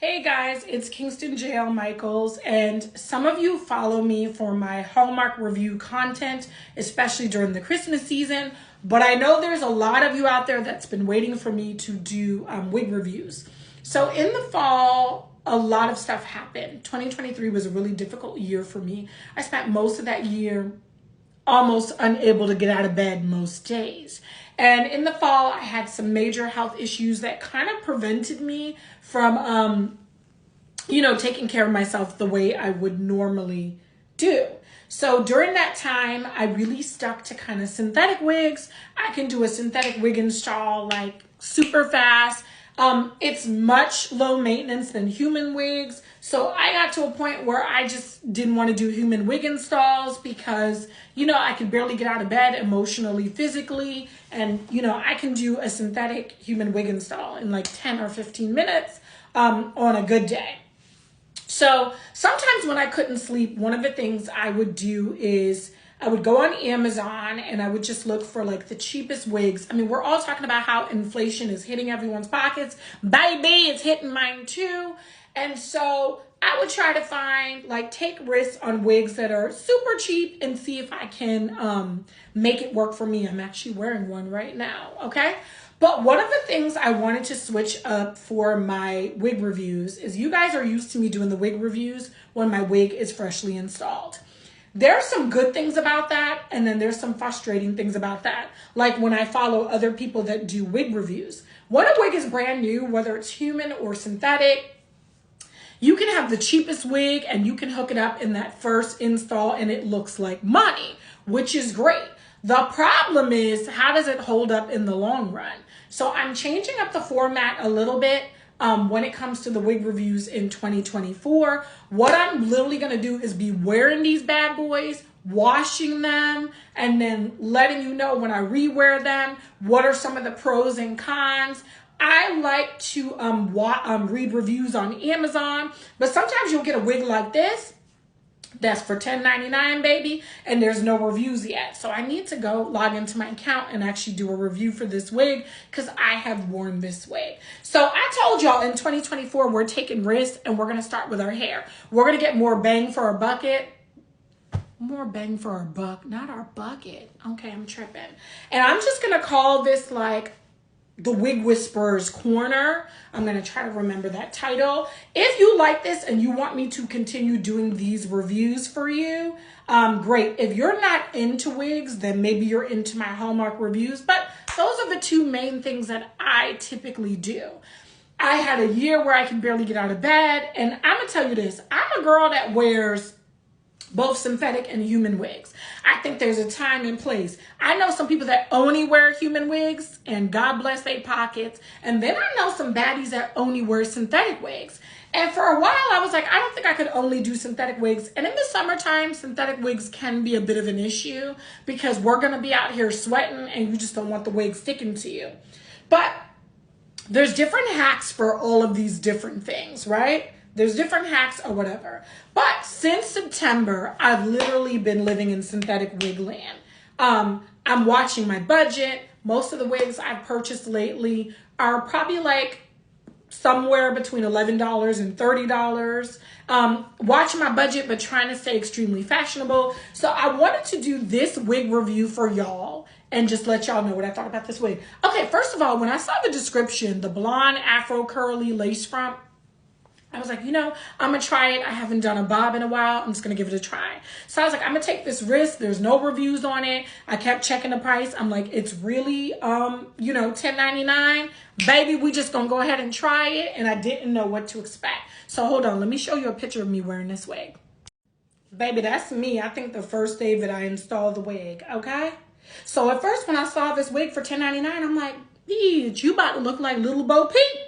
Hey guys, it's Kingston JL Michaels, and some of you follow me for my Hallmark review content, especially during the Christmas season, but I know there's a lot of you out there that's been waiting for me to do wig reviews. So in the fall, a lot of stuff happened. 2023 was a really difficult year for me. I spent most of that year almost unable to get out of bed most days. And in the fall, I had some major health issues that kind of prevented me from, taking care of myself the way I would normally do. So during that time, I really stuck to kind of synthetic wigs. I can do a synthetic wig install like super fast. It's much low maintenance than human wigs. So I got to a point where I just didn't want to do human wig installs because, I could barely get out of bed emotionally, physically. And, I can do a synthetic human wig install in like 10 or 15 minutes on a good day. So sometimes when I couldn't sleep, one of the things I would do is I would go on Amazon and I would just look for like the cheapest wigs. I mean, we're all talking about how inflation is hitting everyone's pockets. Baby, it's hitting mine too. And so I would try to take risks on wigs that are super cheap and see if I can make it work for me. I'm actually wearing one right now, okay? But one of the things I wanted to switch up for my wig reviews is you guys are used to me doing the wig reviews when my wig is freshly installed. There are some good things about that, and then there's some frustrating things about that. Like when I follow other people that do wig reviews. When a wig is brand new, whether it's human or synthetic, you can have the cheapest wig and you can hook it up in that first install and it looks like money, which is great. The problem is, how does it hold up in the long run? So I'm changing up the format a little bit when it comes to the wig reviews in 2024. What I'm literally going to do is be wearing these bad boys, washing them, and then letting you know when I rewear them, what are some of the pros and cons. I like to read reviews on Amazon, but sometimes you'll get a wig like this that's for $10.99, baby, and there's no reviews yet. So I need to go log into my account and actually do a review for this wig because I have worn this wig. So I told y'all in 2024, we're taking risks and we're going to start with our hair. We're going to get more bang for our bucket. More bang for our buck, not our bucket. Okay, I'm tripping. And I'm just going to call this like the Wig Whisperer's Corner. I'm going to try to remember that title. If you like this and you want me to continue doing these reviews for you, great. If you're not into wigs, then maybe you're into my Hallmark reviews. But those are the two main things that I typically do. I had a year where I could barely get out of bed. And I'm going to tell you this. I'm a girl that wears both synthetic and human wigs. I think there's a time and place. I know some people that only wear human wigs, and God bless their pockets. And then I know some baddies that only wear synthetic wigs. And for a while, I was like, I don't think I could only do synthetic wigs. And in the summertime, synthetic wigs can be a bit of an issue because we're going to be out here sweating and you just don't want the wig sticking to you. But there's different hacks for all of these different things, right? There's different hacks or whatever. But since September, I've literally been living in synthetic wig land. I'm watching my budget. Most of the wigs I've purchased lately are probably like somewhere between $11 and $30. Watching my budget, but trying to stay extremely fashionable. So I wanted to do this wig review for y'all and just let y'all know what I thought about this wig. Okay, first of all, when I saw the description, the blonde Afro curly lace front, I was like, I'm going to try it. I haven't done a bob in a while. I'm just going to give it a try. So I was like, I'm going to take this risk. There's no reviews on it. I kept checking the price. I'm like, it's really, $10.99. Baby, we just going to go ahead and try it. And I didn't know what to expect. So hold on. Let me show you a picture of me wearing this wig. Baby, that's me. I think the first day that I installed the wig. Okay. So at first when I saw this wig for $10.99, I'm like, bitch, you about to look like Little Bo Peep.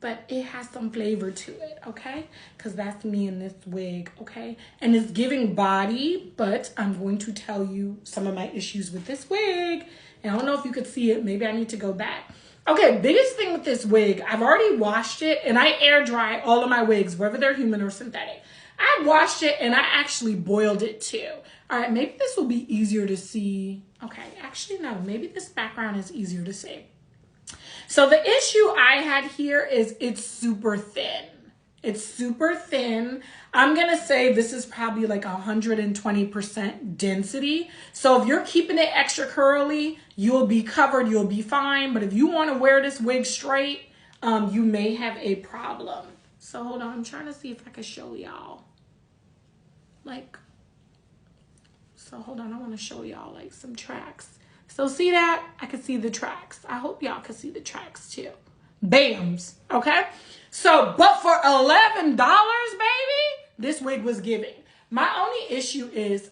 But it has some flavor to it, okay? Because that's me in this wig, okay? And it's giving Baddie, but I'm going to tell you some of my issues with this wig. And I don't know if you could see it. Maybe I need to go back. Okay, biggest thing with this wig, I've already washed it, and I air dry all of my wigs, whether they're human or synthetic. I washed it, and I actually boiled it too. All right, maybe this will be easier to see. Okay, actually, no. Maybe this background is easier to see. So the issue I had here is it's super thin. It's super thin. I'm going to say this is probably like 120% density. So if you're keeping it extra curly, you'll be covered, you'll be fine. But if you want to wear this wig straight, you may have a problem. So hold on, I'm trying to see if I can show y'all. So hold on, I want to show y'all like some tracks. So see that? I can see the tracks. I hope y'all can see the tracks too. Bams, okay? So, but for $11, baby, this wig was giving. My only issue is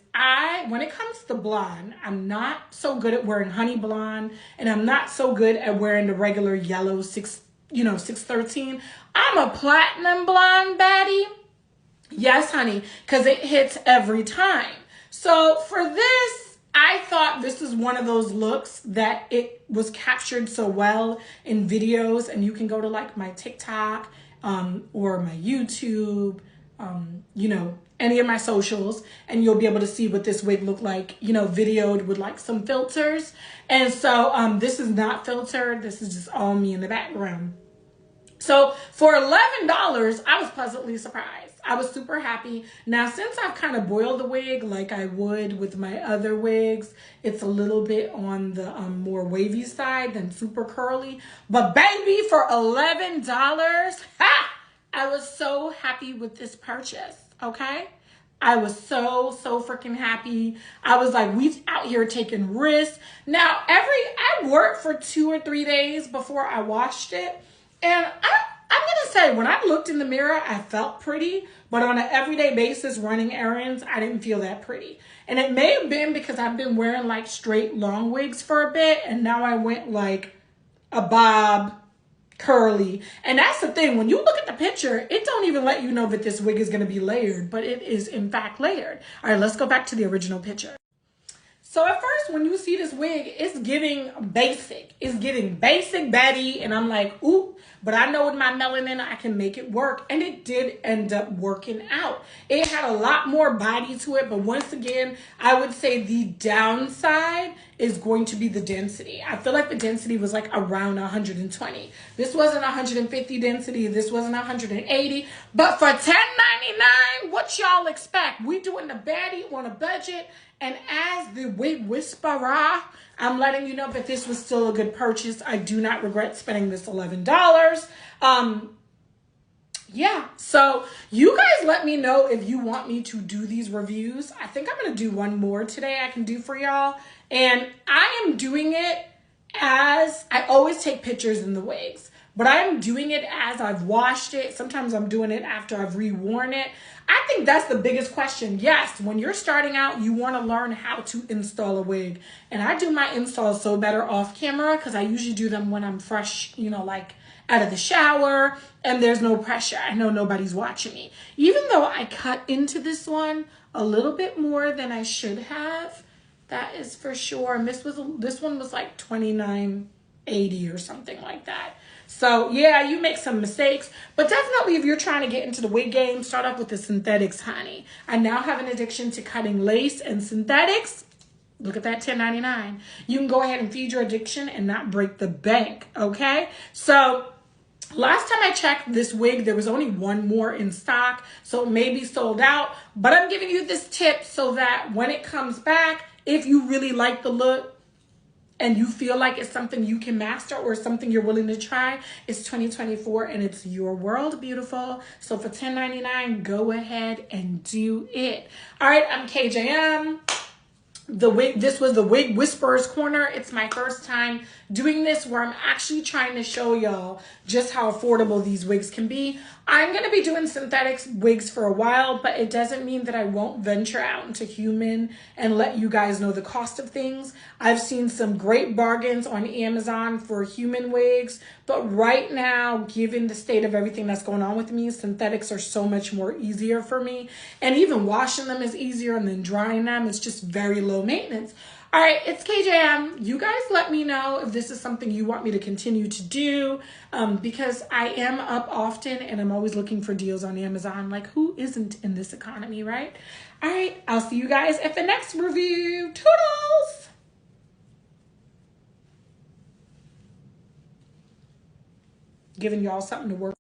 when it comes to blonde, I'm not so good at wearing honey blonde, and I'm not so good at wearing the regular yellow 613. I'm a platinum blonde baddie. Yes, honey, because it hits every time. So for this, I thought this is one of those looks that it was captured so well in videos, and you can go to like my TikTok or my YouTube, any of my socials, and you'll be able to see what this wig looked like, videoed with like some filters. And so this is not filtered. This is just all me in the background. So for $11, I was pleasantly surprised. I was super happy. Now, since I've kind of boiled the wig like I would with my other wigs, it's a little bit on the more wavy side than super curly. But baby, for $11, I was so happy with this purchase, okay? I was so freaking happy. I was like, we out here taking risks. Now, I wore it for 2 or 3 days before I washed it. And I'm going to say, when I looked in the mirror, I felt pretty. But on an everyday basis, running errands, I didn't feel that pretty. And it may have been because I've been wearing like straight long wigs for a bit. And now I went like a bob, curly. And that's the thing. When you look at the picture, it don't even let you know that this wig is going to be layered. But it is, in fact, layered. All right, let's go back to the original picture. So at first, when you see this wig, it's giving basic. It's giving basic Baddie. And I'm like, ooh, but I know with my melanin, I can make it work. And it did end up working out. It had a lot more body to it. But once again, I would say the downside is going to be the density. I feel like the density was like around 120. This wasn't 150 density. This wasn't 180. But for $10.99, what y'all expect? We doing the Baddie on a budget. And as the wig whisperer, I'm letting you know that this was still a good purchase. I do not regret spending this $11. Yeah, so you guys let me know if you want me to do these reviews. I think I'm going to do one more today I can do for y'all. And I am doing it as I always take pictures in the wigs. But I'm doing it as I've washed it. Sometimes I'm doing it after I've reworn it. I think that's the biggest question. Yes, when you're starting out, you want to learn how to install a wig. And I do my installs so better off camera because I usually do them when I'm fresh, like out of the shower and there's no pressure. I know nobody's watching me. Even though I cut into this one a little bit more than I should have, that is for sure. And this one was like $29.80 or something like that. So yeah, you make some mistakes, but definitely if you're trying to get into the wig game, start off with the synthetics, honey. I now have an addiction to cutting lace and synthetics. Look at that $10.99. You can go ahead and feed your addiction and not break the bank, okay? So last time I checked this wig, there was only one more in stock, so it may be sold out, but I'm giving you this tip so that when it comes back, if you really like the look, and you feel like it's something you can master or something you're willing to try, it's 2024 and it's your world, beautiful. So for $10.99, go ahead and do it. All right, I'm KJM. This was the Wig Whisperers Corner. It's my first time doing this where I'm actually trying to show y'all just how affordable these wigs can be. I'm going to be doing synthetics wigs for a while, but it doesn't mean that I won't venture out into human and let you guys know the cost of things. I've seen some great bargains on Amazon for human wigs, but right now, given the state of everything that's going on with me, synthetics are so much more easier for me. And even washing them is easier, and then drying them is just very low maintenance. All right, it's KJM. You guys let me know if this is something you want me to continue to do because I am up often and I'm always looking for deals on Amazon. Like, who isn't in this economy, right? All right, I'll see you guys at the next review. Toodles! giving y'all something to work